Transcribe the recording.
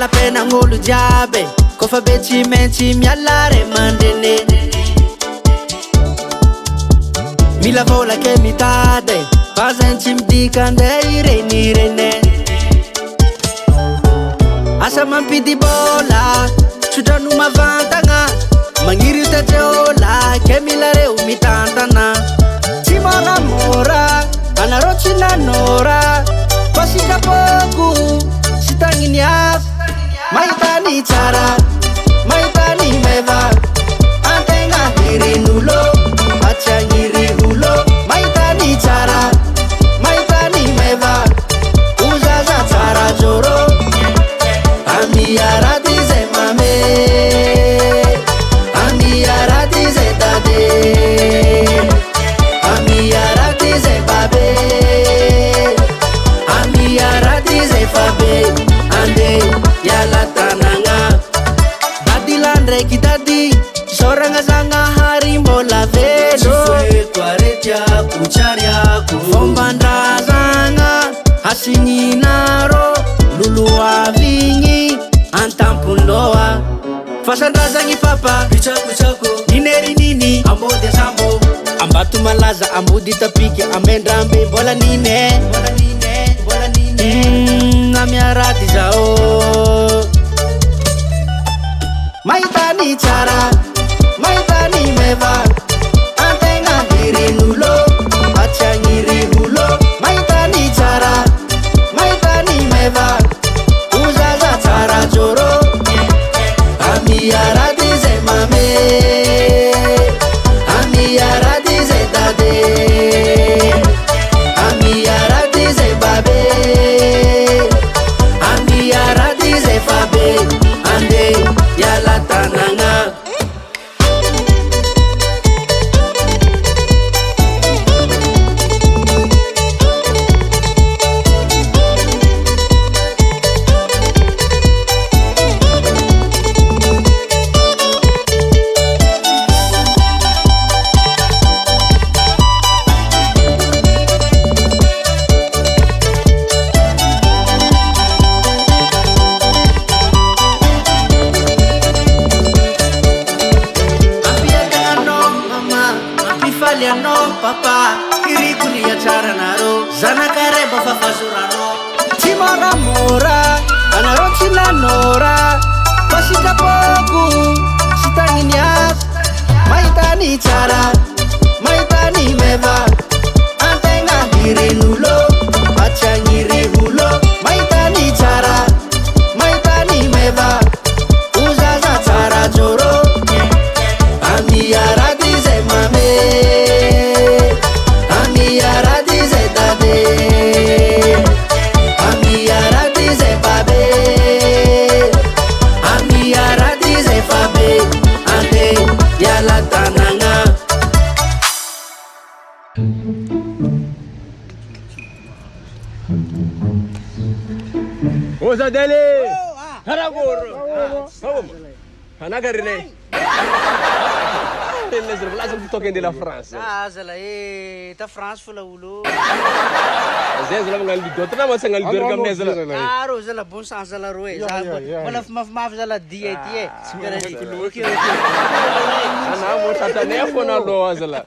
la pena ngolo jiaby kofa be tsy maintsy miala ray aman-dreny mila vola ke mitady fa zay tsy midika andeha irenireny asa mampidi bola sodrano mavantagna magniry tajeola ke mila reo mitantana tsy moramora anareo tsy nanora fa sikapoko sy tagniny hafa mahitany tsara mahitany meva antegna hirin'olo fa tsy agniry olo mahitany tsara mahitany meva uzaza tsara joro amiarady zay mame amiarady zay dade amiarady zay babe amiarady zay fabe ande yala tanagna dadila ndraiky dady soragna zagnahary mbola velo aretiako tsariako fombandrazagna asigninaro lolo avigny antampoloa fasandrazagny papa pitsakotsako ninerininy ambody asambo ambato malaza ambody tapiky amendrambe mbola nine amiarady zao mahitany tsara mahitany meva antegna hirin'olo fa tsy agniry olo mahitany tsara mahitany meva uzaza tsara joro amiarady zay mame amiarady zay dade amiarady zay babe amiarady zay fabe ande yala tanagna papa irikulia tsara naro zanakareba fafasorano tsy moramora anaro tsy nanora fa sikapoko sy tagniny hafa mahitany tsara mahitany meva antegna hirin'olo fa tsy agniry olo mahitany tsara mahitany meva uzaza tsara joro amiarady zay mame amiarady zay dade amiarady zay babe amiarady zay fabe ande yala tanagna Zadele haragoro hanagarine Nezra lazim kutoka ende la France. zala ta France fola ulo Zay zala ngal lidot na mas ngal lidot kam nezla. aro zala bon sans zala roe wala maf zala diet Ana mo tata ne fona lo zala.